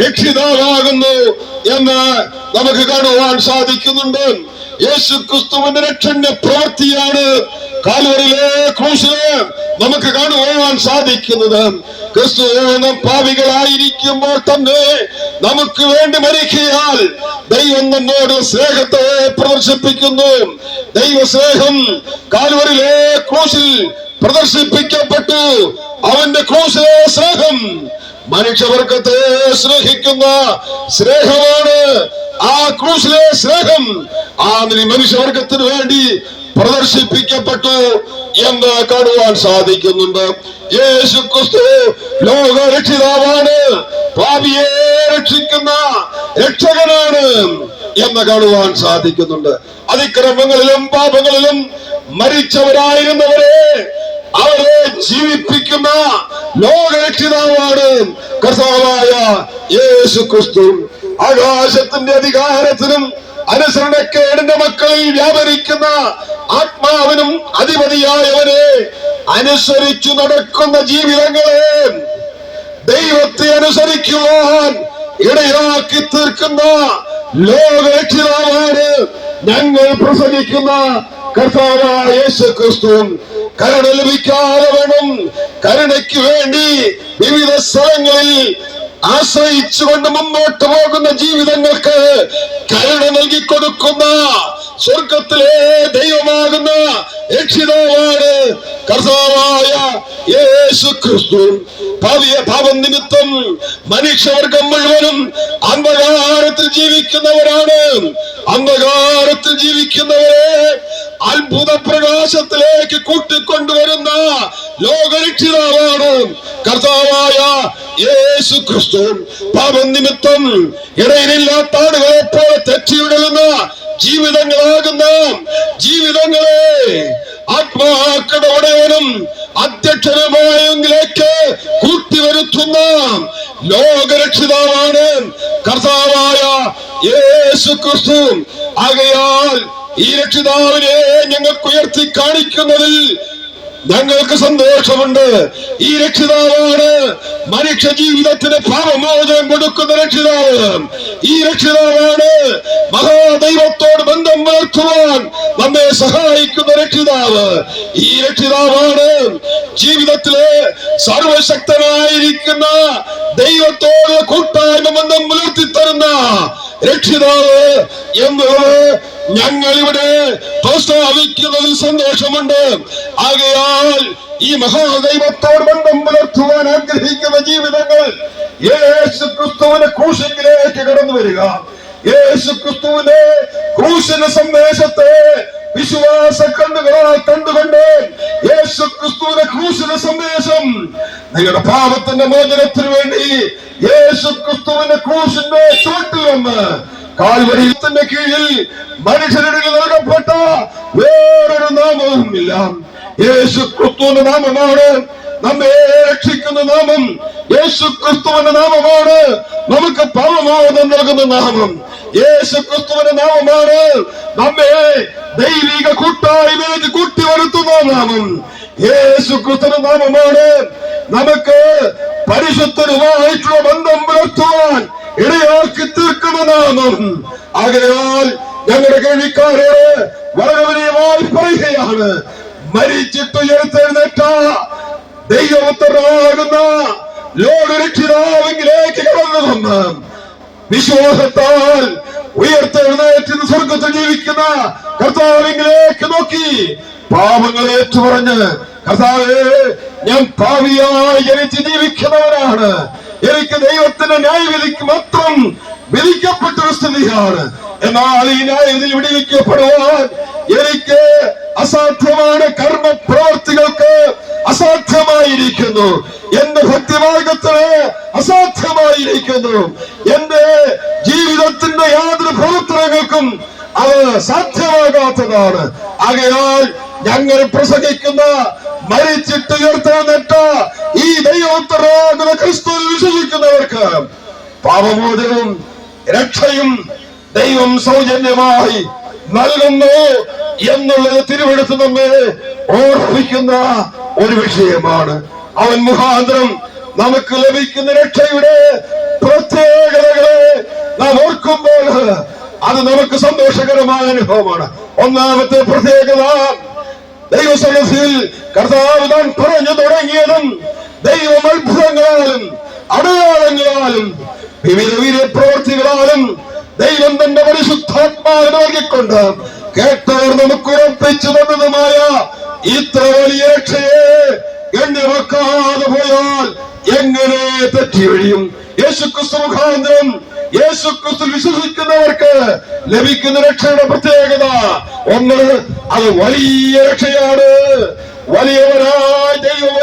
രക്ഷിതാവാകുന്നു എന്ന് നമുക്ക് കാണുവാൻ സാധിക്കുന്നുണ്ട്. യേശു ക്രിസ്തുവിന്റെ രക്ഷന്റെ പ്രവൃത്തിയാണ് കാൽവരിയിലെ ക്രൂശില് നമുക്ക് കാണുവാൻ സാധിക്കുന്നത്. ക്രിസ്തു പാപികളായിരിക്കുമ്പോൾ തന്നെ നമുക്ക് വേണ്ടി മരിക്കയാൽ ദൈവം നമ്മോട് സ്നേഹത്തെ പ്രദർശിപ്പിക്കുന്നു. ദൈവസ്നേഹം കാൽവരിയിലെ ക്രൂശിൽ പ്രദർശിപ്പിക്കപ്പെട്ടു. അവന്റെ ക്രൂശിലെ സ്നേഹം മനുഷ്യവർഗത്തെ സ്നേഹിക്കുന്ന സ്നേഹമാണ്. ആ ക്രൂശിലെ സ്നേഹം ആ മനുഷ്യവർഗത്തിന് വേണ്ടി പ്രദർശിപ്പിക്കപ്പെട്ടു എന്ന് കാണുവാൻ സാധിക്കുന്നുണ്ട്. യേശു ക്രിസ്തു ലോക രക്ഷിതാവാണ്, പാപിയെ രക്ഷിക്കുന്ന രക്ഷകനാണ് എന്ന് കാണുവാൻ സാധിക്കുന്നുണ്ട്. അതിക്രമങ്ങളിലും പാപങ്ങളിലും മരിച്ചവരായിരുന്നവരെ അവരെ ജീവിപ്പിക്കുന്ന ലോകരക്ഷിതാവാണ് കർത്താവായ യേശു ക്രിസ്തു. ആകാശത്തിന്റെ അധികാരത്തിനും അനുസരണക്കേടിന്റെ മക്കളിൽ വ്യാപരിക്കുന്ന ആത്മാവിനും അധിപതിയായവനെ അനുസരിച്ചു നടക്കുന്ന ജീവിതങ്ങളെ ദൈവത്തെ അനുസരിക്കുവാൻ ഇടയാക്കി തീർക്കുന്ന ലോകരക്ഷിതാവാണ് ഞങ്ങൾ പ്രസംഗിക്കുന്ന കർത്താവായ യേശു ക്രിസ്തു. കരുണ ലഭിക്കാതെ വേണം കരുണയ്ക്ക് വേണ്ടി വിവിധ സ്ഥലങ്ങളിൽ ആശ്രയിച്ചുകൊണ്ട് മുന്നോട്ട് പോകുന്ന ജീവിതങ്ങൾക്ക് കരുണ നൽകിക്കൊടുക്കുന്ന സ്വർഗത്തിലെ ദൈവമാകുന്ന രക്ഷിതാവാണ് കർത്താവായ യേശു ക്രിസ്തു. പാപം നിമിത്തം മനുഷ്യവർഗം മുഴുവനും അന്ധകാരത്തിൽ ജീവിക്കുന്നവരാണ്. അന്ധകാരത്തിൽ ജീവിക്കുന്നവരെ അത്ഭുത പ്രകാശത്തിലേക്ക് കൂട്ടിക്കൊണ്ടുവരുന്ന ലോകരക്ഷിതാവാണ് കർത്താവായ യേശു ക്രിസ്തു. പാപം നിമിത്തം ഇടയിലില്ലാത്ത ആടുകളെ പോലെ തെറ്റിയിടുന്ന ജീവിതങ്ങളാകുന്ന ജീവിതങ്ങളെ ആത്മാക്കളുടെ ഉടയവനും അധ്യക്ഷനുമായെങ്കിലേക്ക് കൂട്ടിവരുത്തുന്ന ലോകരക്ഷിതാവാണ് കർത്താവായ യേശു ക്രിസ്തു. ആകയാൽ ഈ രക്ഷിതാവിനെ ഞങ്ങൾക്ക് ഉയർത്തി കാണിക്കുന്നതിൽ ഞങ്ങൾക്ക് സന്തോഷമുണ്ട്. ഈ രക്ഷിതാവാണ് മനുഷ്യ ജീവിതത്തിന് പാപമോചനം കൊടുക്കുന്ന രക്ഷിതാവ്. ഈ രക്ഷിതാവാണ് മഹാദൈവത്തോട് ബന്ധം പുലർത്തുവാൻ നമ്മെ സഹായിക്കുന്ന രക്ഷിതാവ്. ഈ രക്ഷിതാവാണ് ജീവിതത്തിലെ സർവശക്തനായിരിക്കുന്ന ദൈവത്തോട് കൂട്ടായ്മ ബന്ധം പുലർത്തി തരുന്ന രക്ഷിതാവ് എന്നുള്ളത് ഞങ്ങൾ ഇവിടെ പ്രസ്താവിക്കുന്നതിൽ സന്തോഷമുണ്ട്. ആകയാൽ ഈ മഹാദൈവത്തോട് ബന്ധം പുലർത്തുവാൻ ആഗ്രഹിക്കുന്ന ജീവിതങ്ങൾ യേശു ക്രിസ്തുവിന്റെ ക്രൂശിലേക്ക് കടന്നു വരിക. യേശു ക്രിസ്തുവിന്റെ ക്രൂശിന്റെ സന്ദേശത്തെ വിശ്വാസ കണ്ണുകളാൽ കണ്ടുകൊണ്ട് യേശു ക്രിസ്തുവിന്റെ ക്രൂശിന്റെ സന്ദേശം നിങ്ങളുടെ പാപത്തിന്റെ മോചനത്തിന് വേണ്ടി യേശു ക്രിസ്തുവിന്റെ ക്രൂശിന്റെ ചുവട്ടിൽ വന്ന് കാൽവരിയുടെ കീഴിൽ മനുഷ്യരുടെ നൽകപ്പെട്ട വേറൊരു നാമവുമില്ല. യേശു ക്രിസ്തുവിന്റെ നാമമാണ് നമ്മെ രക്ഷിക്കുന്ന നാമം. യേശു ക്രിസ്തുവിന്റെ നാമമാണ് നമുക്ക് പാപമോചനം നൽകുന്ന നാമം. യേശു ക്രിസ്തുവിന്റെ നാമമാണ് നമ്മെ ദൈവിക കൂട്ടായ്മയിലേക്ക് കൂട്ടിവരുത്തുന്ന നാമം. യേശു ക്രിസ്തുവിന്റെ നാമമാണ് നമുക്ക് പരിശുദ്ധനുമായിട്ടുള്ള ബന്ധം പുലർത്തുവാൻ ഇടയാക്കി തീർക്കുന്ന നാമം. ആകയാൽ ഞങ്ങളുടെ കേൾവിക്കാരോട് വളരെ വിനയമായി പറയുകയാണ്, മരിച്ചിട്ട് ഉയർത്തെഴുന്നേറ്റ ദൈവപുത്രനാകുന്ന ലോകരക്ഷിതാവിലേക്ക് കടന്നു വന്ന് വിശ്വാസത്താൽ ഉയർത്തെഴുന്നേറ്റ് സ്വർഗത്തിൽ ജീവിക്കുന്ന കർത്താവിലേക്ക് നോക്കി പാപങ്ങളെ ഏറ്റുപറഞ്ഞ്, കർത്താവേ, ഞാൻ പാപിയായി ജനിച്ച് ജീവിക്കുന്നവനാണ്, എനിക്ക് ദൈവത്തിന്റെ ന്യായവിധിക്ക് മാത്രം വിധിക്കപ്പെട്ടൊരു സ്ഥിതിയാണ്. എന്നാൽ ഈ ന്യായവിധിയിൽ വിടിവിക്കപ്പെടുവാൻ എനിക്ക് അസാധ്യമാണ്. കർമ്മ പ്രവർത്തികൾക്ക് അസാധ്യമായിരിക്കുന്നു. എന്റെ ഭക്തിമാർഗത്തിന് അസാധ്യമായിരിക്കുന്നു. എന്റെ ജീവിതത്തിന്റെ യാതൊരു പ്രവർത്തനങ്ങൾക്കും അത് സാധ്യമാകാത്തതാണ്. ആകയാൽ ഞങ്ങൾ പ്രസംഗിക്കുന്ന മരിച്ചിട്ട് ഉയർത്തെഴുന്നേറ്റ ഈ ദൈവോത്തരാകുന്ന ക്രിസ്തുവിൽ വിശ്വസിക്കുന്നവർക്ക് പാപമോചനവും രക്ഷയും ദൈവം സൗജന്യമായി നൽകുന്നു എന്നുള്ളത് തിരുവെടുത്ത് നമ്മെ ഓർപ്പിക്കുന്ന ഒരു വിഷയമാണ്. അവൻ മുഖാന്തരം നമുക്ക് ലഭിക്കുന്ന രക്ഷയുടെ പ്രത്യേകതകളെ നാം ഓർക്കുമ്പോൾ അത് നമുക്ക് സന്തോഷകരമായ അനുഭവമാണ്. ഒന്നാമത്തെ പ്രത്യേകത, ദൈവസന്നിധിയിൽ കർത്താവ് താൻ പറഞ്ഞു തുടങ്ങിയതും ദൈവം അത്ഭുതങ്ങളാലും അടയാളങ്ങളാലും വിവിധ വീര്യപ്രവർത്തികളാലും ദൈവം തന്റെ പരിശുദ്ധാത്മാവിനെ നൽകിക്കൊണ്ട് കേട്ടവർ നമുക്ക് ഉറപ്പിച്ചു തന്നതുമായ ഇത്ര വലിയ രക്ഷയെ ഗണ്യമാക്കാതെ പോയാൽ എങ്ങനെ തെറ്റിയൊഴിയും? യേശുക്രിസ്തു മുഖാന്തരം യേശുക്രിസ്തു വിശ്വസിക്കുന്നവർക്ക് ലഭിക്കുന്ന രക്ഷയുടെ പ്രത്യേകത ഒന്ന്, അത് വലിയ രക്ഷയാണ്. വലിയവനായ ദൈവം